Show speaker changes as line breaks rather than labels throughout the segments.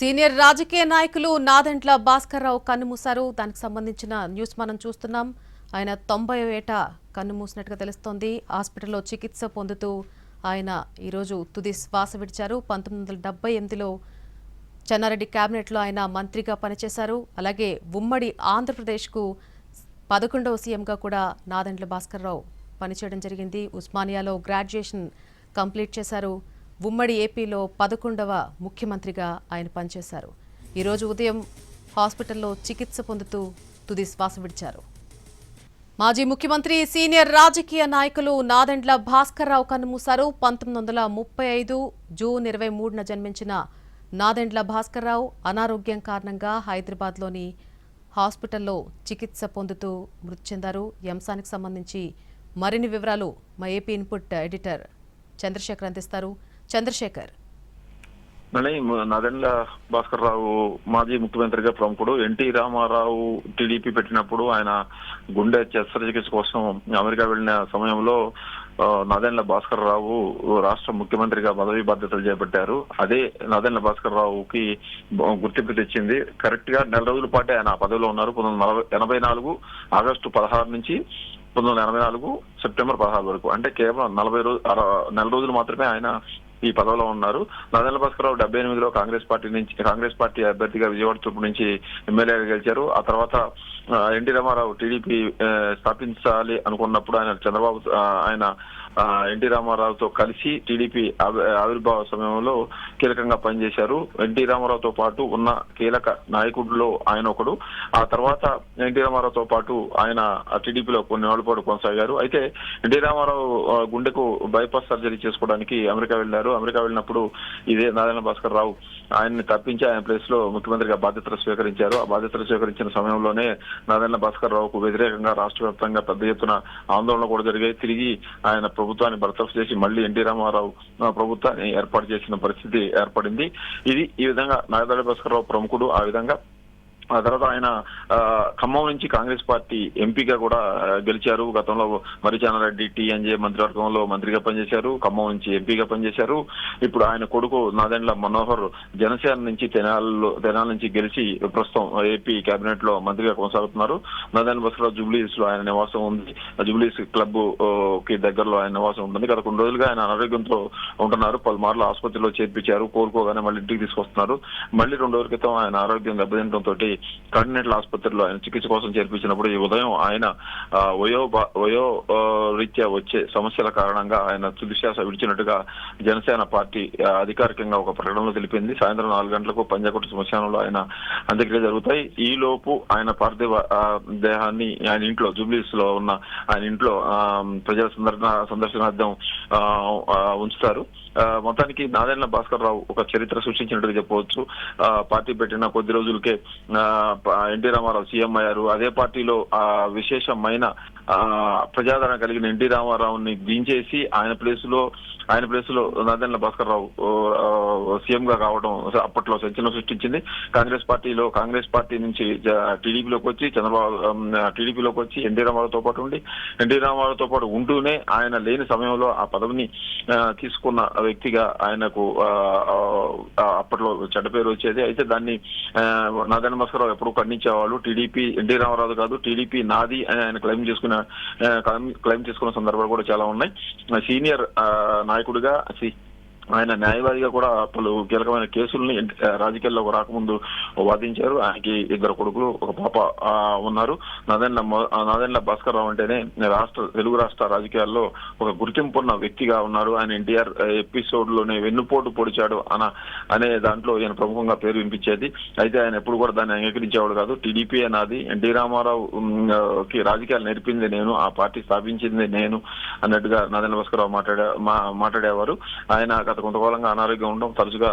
Senior రాజకీయ నాయకులు నాదెండ్ల భాస్కర్రావు కన్నుమూశారు. దానికి సంబంధించిన న్యూస్ మనం చూస్తున్నాం. ఆయన 90వ ఏట కన్నుమూసినట్టుగా తెలుస్తోంది. హాస్పిటల్లో చికిత్స పొందుతూ ఆయన ఈరోజు తుది శ్వాస విడిచారు. 1978లో చెన్నారెడ్డి కేబినెట్లో ఆయన మంత్రిగా పనిచేశారు. అలాగే ఉమ్మడి ఆంధ్రప్రదేశ్కు 11వ సీఎంగా కూడా నాదెండ్ల భాస్కర్రావు పనిచేయడం జరిగింది. ఉస్మానియాలో గ్రాడ్యుయేషన్ కంప్లీట్ చేశారు. ఉమ్మడి ఏపీలో 11వ ముఖ్యమంత్రిగా ఆయన పనిచేశారు. ఈరోజు ఉదయం హాస్పిటల్లో చికిత్స పొందుతూ తుది శ్వాస విడిచారు. మాజీ ముఖ్యమంత్రి సీనియర్ రాజకీయ నాయకులు నాదెండ్ల భాస్కర్రావు కన్నుమూశారు. 1935 జూన్ 23న జన్మించిన నాదెండ్ల భాస్కర్రావు అనారోగ్యం కారణంగా హైదరాబాద్లోని హాస్పిటల్లో చికిత్స పొందుతూ మృతి చెందారు. ఈ అంశానికి సంబంధించి మరిన్ని వివరాలు మా ఏపీ ఇన్పుట్ ఎడిటర్ చంద్రశేఖర్ అందిస్తారు. చంద్రశేఖర్,
నాదెండ్ల భాస్కర్రావు మాజీ ముఖ్యమంత్రిగా ప్రముఖుడు. ఎన్టీ రామారావు టీడీపీ పెట్టినప్పుడు ఆయన గుండె శస్త్రచికిత్స కోసం అమెరికా వెళ్లిన సమయంలో నాదెండ్ల భాస్కర్రావు రాష్ట్ర ముఖ్యమంత్రిగా పదవి బాధ్యతలు చేపట్టారు. అదే నాదెండ్ల భాస్కర్రావుకి గుర్తింపు తెచ్చింది. కరెక్ట్ గా నెల రోజుల పాటే ఆయన ఆ పదవిలో ఉన్నారు. 1984 ఆగస్టు 16 నుంచి 1984 సెప్టెంబర్ 16 వరకు, అంటే కేవలం నెల రోజులు మాత్రమే ఆయన ఈ పదవిలో ఉన్నారు. నాదెండ్ల భాస్కర్రావు 78లో కాంగ్రెస్ పార్టీ అభ్యర్థిగా విజయవాడ తూర్పు నుంచి ఎమ్మెల్యేగా గెలిచారు. ఆ తర్వాత ఎన్టీ రామారావు టీడీపీ స్థాపించాలి అనుకున్నప్పుడు ఆయన ఎన్టీ రామారావుతో కలిసి టీడీపీ ఆవిర్భావ సమయంలో కీలకంగా పనిచేశారు. ఎన్టీ రామారావుతో పాటు ఉన్న కీలక నాయకుడిలో ఆయన ఒకడు. ఆ తర్వాత ఎన్టీ రామారావుతో పాటు ఆయన టీడీపీలో కొన్ని ఏళ్ల పాటు కొనసాగారు. అయితే ఎన్టీ రామారావు గుండెకు బైపాస్ సర్జరీ చేసుకోవడానికి అమెరికా వెళ్లారు. అమెరికా వెళ్ళినప్పుడు ఇదే నాదెండ్ల భాస్కర్రావు ఆయన్ని తప్పించి ఆయన ప్లేస్ లో ముఖ్యమంత్రిగా బాధ్యతలు స్వీకరించారు. ఆ బాధ్యతలు స్వీకరించిన సమయంలోనే నాదెండ్ల భాస్కర్రావుకు వ్యతిరేకంగా రాష్ట్ర వ్యాప్తంగా పెద్ద ఎత్తున ఆందోళన కూడా జరిగాయి. తిరిగి ఆయన ప్రభుత్వాన్ని బర్తరఫ్ చేసి మళ్లీ ఎన్టీ రామారావు ప్రభుత్వాన్ని ఏర్పాటు చేసిన పరిస్థితి ఏర్పడింది. ఈ విధంగా నాదెండ్ల భాస్కర్రావు ప్రముఖుడు. ఆ తర్వాత ఆయన ఖమ్మం నుంచి కాంగ్రెస్ పార్టీ ఎంపీగా కూడా గెలిచారు. గతంలో మర్రిచెన్నారెడ్డి టీఎన్జే మంత్రివర్గంలో మంత్రిగా పనిచేశారు. ఖమ్మం నుంచి ఎంపీగా పనిచేశారు. ఇప్పుడు ఆయన కొడుకు నాదెండ్ల మనోహర్ జనసేన నుంచి తెనాల నుంచి గెలిచి ప్రస్తుతం ఏపీ కేబినెట్ లో మంత్రిగా కొనసాగుతున్నారు. నాదెండ్ల భాస్కర్రావు జూబ్లీస్ లో ఆయన నివాసం ఉంది. జూబ్లీస్ క్లబ్ కి దగ్గరలో ఆయన నివాసం ఉంటుంది. గత కొన్ని రోజులుగా ఆయన అనారోగ్యంతో ఉంటున్నారు. పలుమార్లు ఆసుపత్రిలో చేర్పించారు. కోలుకోగానే మళ్ళీ ఇంటికి తీసుకొస్తున్నారు. మళ్ళీ 2 రోజుల క్రితం ఆయన ఆరోగ్యం దెబ్బతింటంతో కాంటినెంటల్ ఆసుపత్రిలో ఆయన చికిత్స కోసం చేర్పించినప్పుడు ఈ ఉదయం ఆయన వయో రీత్యా వచ్చే సమస్యల కారణంగా ఆయన తుదిశ్వాస విడిచినట్టుగా జనసేన పార్టీ అధికారికంగా ఒక ప్రకటనలో తెలిపింది. సాయంత్రం 4 గంటలకు పంజాగుట్ట శ్మశానంలో ఆయన అంత్యక్రియలు జరుగుతాయి. ఈ లోపు ఆయన పార్థివ దేహాన్ని ఆయన ఇంట్లో జూబ్లీస్ లో ఉన్న ఆయన ఇంట్లో ప్రజల సందర్శనార్థం ఉంచుతారు. మొత్తానికి నాదెండ్ల భాస్కర్రావు ఒక చరిత్ర సృష్టించినట్టుగా చెప్పవచ్చు. పార్టీ పెట్టిన కొద్ది రోజులకే ఎన్టీ రామారావు సీఎం అయ్యారు. అదే పార్టీలో విశేషమైన ప్రజాదరణ కలిగిన ఎన్టీ రామారావుని దించేసి ఆయన ప్లేస్ లో నాదెండ్ల భాస్కర్రావు సీఎం గా కావడం అప్పట్లో సంచలనం సృష్టించింది. కాంగ్రెస్ పార్టీ నుంచి టీడీపీలోకి వచ్చి ఎన్టీ రామారావుతో పాటు ఉంటూనే ఆయన లేని సమయంలో ఆ పదవిని తీసుకున్న వ్యక్తిగా ఆయనకు అప్పట్లో చెడ్డ పేరు వచ్చేది. అయితే దాన్ని నాదెండ్ల భాస్కర్రావు ఎప్పుడూ ఖండించేవాళ్ళు. టీడీపీ ఎన్టీ రామారావు కాదు, టీడీపీ నాది అని ఆయన క్లెయిమ్ చేసుకున్న సందర్భాలు కూడా చాలా ఉన్నాయి. సీనియర్ నాయకుడిగా ఆయన న్యాయవాదిగా కూడా పలు కీలకమైన కేసుల్ని రాజకీయాల్లో రాకముందు వాదించారు. ఆయనకి 2 కొడుకులు, ఒక పాప ఉన్నారు. నాదెండ్ల భాస్కర్రావు అంటేనే తెలుగు రాష్ట్ర రాజకీయాల్లో ఒక గుర్తింపు ఉన్న వ్యక్తిగా ఉన్నారు. ఆయన ఎన్టీఆర్ ఎపిసోడ్ లోనే వెన్నుపోటు పొడిచాడు అనే దాంట్లో ఈయన ప్రముఖంగా పేరు వినిపించేది. అయితే ఆయన ఎప్పుడు కూడా దాన్ని అంగీకరించేవాడు కాదు. టీడీపీ నాది, ఎన్టీ రామారావు కి రాజకీయాలు నేర్పింది నేను, ఆ పార్టీ స్థాపించింది నేను అన్నట్టుగా నాదెండ్ల భాస్కర్రావు మాట్లాడేవారు. ఆయన గత కొంతకాలంగా అనారోగ్యం ఉండడం, తరచుగా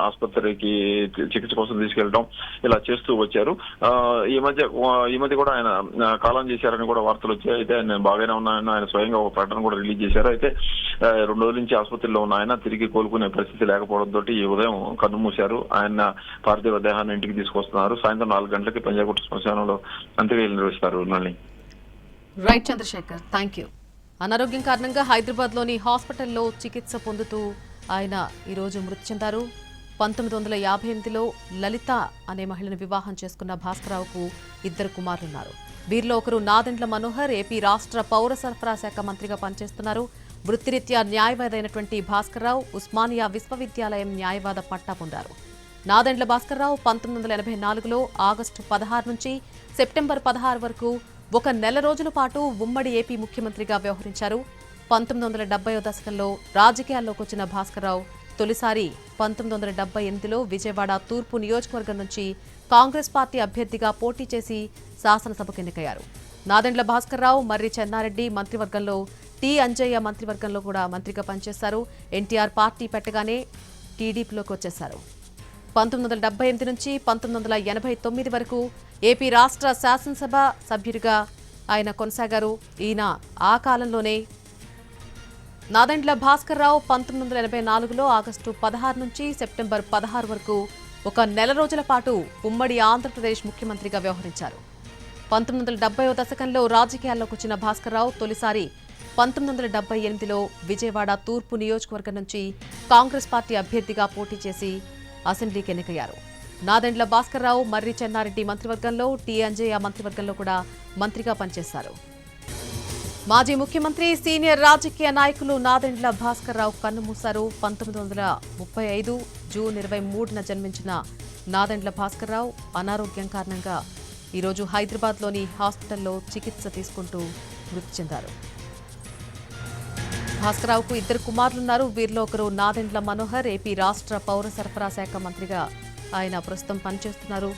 ఆసుపత్రికి చికిత్స కోసం తీసుకెళ్లడం ఇలా చేస్తూ వచ్చారు. ఈ మధ్య కూడా ఆయన కాలం చేశారని కూడా వార్తలు వచ్చాయి. అయితే నేను బాగానే ఉన్నానని ఆయన స్వయంగా ఒక ప్రకటన కూడా రిలీజ్ చేశారు. అయితే 2 రోజుల నుంచి ఆసుపత్రిలో ఉన్న ఆయన తిరిగి కోలుకునే పరిస్థితి లేకపోవడంతో ఈ ఉదయం కన్నుమూశారు. ఆయన పార్థివ దేహాన్ని ఇంటికి తీసుకొస్తున్నారు. సాయంత్రం 4 గంటలకి పంజాగుట్ట శ్మశానంలో అంత్యక్రియలు నిర్వహిస్తారు.
Right Chandrashekar, thank you. అనారోగ్యం కారణంగా హైదరాబాద్లోని హాస్పిటల్లో చికిత్స పొందుతూ ఆయన ఈరోజు మృతి చెందారు. 1958లో లలిత అనే మహిళను వివాహం చేసుకున్న భాస్కరరావుకు 2 కుమారులున్నారు. వీరిలో ఒకరు నాదెండ్ల మనోహర్ ఏపీ రాష్ట్ర పౌర సరఫరా శాఖ మంత్రిగా పనిచేస్తున్నారు. వృత్తిరీత్యా న్యాయవాది అయినటువంటి భాస్కరరావు ఉస్మానియా విశ్వవిద్యాలయం న్యాయవాద పట్టా పొందారు. నాదెండ్ల భాస్కరరావు 1984లో ఆగస్టు 16 నుంచి సెప్టెంబర్ 16 వరకు 1 నెల రోజుల పాటు ఉమ్మడి ఏపీ ముఖ్యమంత్రిగా వ్యవహరించారు. 1970వ దశకంలో రాజకీయాల్లోకి వచ్చిన భాస్కరరావు తొలిసారి 1978లో విజయవాడ తూర్పు నియోజకవర్గం నుంచి కాంగ్రెస్ పార్టీ అభ్యర్థిగా పోటీ చేసి శాసనసభకు ఎన్నికయ్యారు. నాదెండ్ల భాస్కరరావు మర్రి చెన్నారెడ్డి మంత్రివర్గంలో, టి అంజయ్య మంత్రివర్గంలో కూడా మంత్రిగా పనిచేశారు. ఎన్టీఆర్ పార్టీ పెట్టగానే టీడీపీలోకి వచ్చేశారు. 1978 నుంచి 1989 వరకు ఏపీ రాష్ట్ర శాసనసభ సభ్యుడిగా ఆయన కొనసాగారు. ఈయన ఆ కాలంలోనే నాదెండ్ల భాస్కరరావు 1984లో ఆగస్టు 16 నుంచి సెప్టెంబర్ 16 వరకు 1 నెల రోజుల పాటు ఉమ్మడి ఆంధ్రప్రదేశ్ ముఖ్యమంత్రిగా వ్యవహరించారు. 1970వ దశకంలో రాజకీయాల్లోకి వచ్చిన భాస్కరరావు తొలిసారి 1978లో విజయవాడ తూర్పు నియోజకవర్గం నుంచి కాంగ్రెస్ పార్టీ అభ్యర్థిగా పోటీ చేసి అసెంబ్లీకి ఎన్నికయ్యారు. నాదెండ్ల భాస్కరరావు మర్రి చెన్నారెడ్డి మంత్రివర్గంలో, టి అంజయ్య మంత్రివర్గంలో కూడా మంత్రిగా పనిచేశారు. మాజీ ముఖ్యమంత్రి సీనియర్ రాజకీయ నాయకులు నాదెండ్ల భాస్కరరావు కన్నుమూశారు. 1935 జూన్ 23న జన్మించిన నాదెండ్ల భాస్కరరావు అనారోగ్యం కారణంగా ఈరోజు హైదరాబాద్లోని హాస్పిటల్లో చికిత్స తీసుకుంటూ మృతి చెందారు. భాస్కరరావుకు 2 కుమారులున్నారు. వీరిలో ఒకరు నాదెండ్ల మనోహర్ ఏపీ రాష్ట్ర పౌర సరఫరా శాఖ మంత్రిగా ఆయన ప్రస్తుతం పనిచేస్తున్నారు.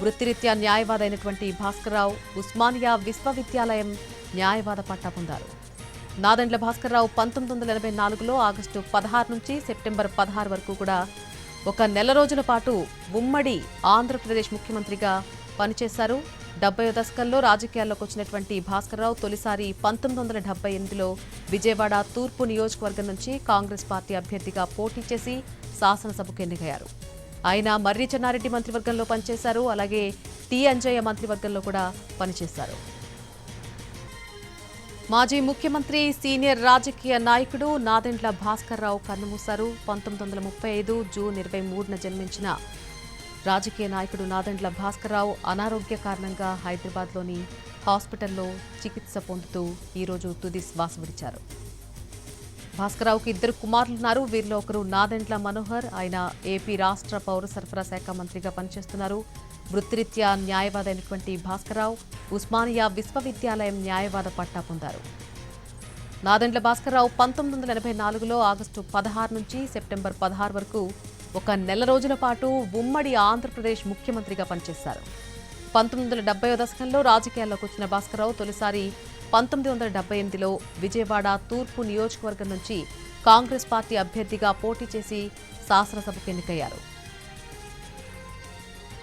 వృత్తిరీత్యా న్యాయవాది అయినటువంటి భాస్కరరావు ఉస్మానియా విశ్వవిద్యాలయం న్యాయవాద పట్టా పొందారు. నాదెండ్ల భాస్కరరావు 1984లో ఆగస్టు 16 నుంచి సెప్టెంబర్ 16 వరకు కూడా 1 నెల రోజుల పాటు ఉమ్మడి ఆంధ్రప్రదేశ్ ముఖ్యమంత్రిగా పనిచేశారు. 70వ దశకంలో రాజకీయాల్లోకి వచ్చినటువంటి భాస్కరరావు తొలిసారి 1978లో విజయవాడ తూర్పు నియోజకవర్గం నుంచి కాంగ్రెస్ పార్టీ అభ్యర్థిగా పోటీ చేసి శాసనసభకు ఎన్నికయ్యారు. ఆయన మర్రి చెన్నారెడ్డి మంత్రివర్గంలో పనిచేశారు. అలాగే టి అంజయ్య మంత్రివర్గంలో కూడా పనిచేశారు. మాజీ ముఖ్యమంత్రి సీనియర్ రాజకీయ నాయకుడు నాదెండ్ల భాస్కరరావు కన్నుమూశారు. 1935 జూన్ 23న జన్మించిన రాజకీయ నాయకుడు నాదెండ్ల భాస్కరరావు అనారోగ్య కారణంగా హైదరాబాద్లోని హాస్పిటల్లో చికిత్స పొందుతూ ఈరోజు తుది శ్వాస విడిచారు. భాస్కరరావుకు 2 కుమారులున్నారు. వీరిలో ఒకరు నాదెండ్ల మనోహర్, ఆయన ఏపీ రాష్ట్ర పౌర సరఫరా శాఖ మంత్రిగా పనిచేస్తున్నారు. వృత్తిరీత్యా న్యాయవాది అయినటువంటి భాస్కరరావు ఉస్మానియా విశ్వవిద్యాలయం న్యాయవాద పట్టా పొందారు. నాదెండ్ల భాస్కరరావు 1984లో ఆగస్టు 16 నుంచి సెప్టెంబర్ 16 వరకు 1 నెల రోజుల పాటు ఉమ్మడి ఆంధ్రప్రదేశ్ ముఖ్యమంత్రిగా పనిచేశారు. 1970వ దశకంలో రాజకీయాల్లోకి వచ్చిన భాస్కరరావు తొలిసారి 1978లో విజయవాడ తూర్పు నియోజకవర్గం నుంచి కాంగ్రెస్ పార్టీ అభ్యర్థిగా పోటీ చేసి శాసనసభకు ఎన్నికయ్యారు.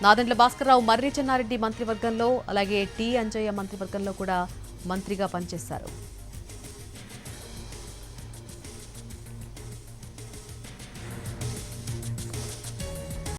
నాదెండ్ల భాస్కరరావు మర్రి చెన్నారెడ్డి మంత్రివర్గంలో, అలాగే టి అంజయ్య మంత్రివర్గంలో కూడా మంత్రిగా పనిచేశారు.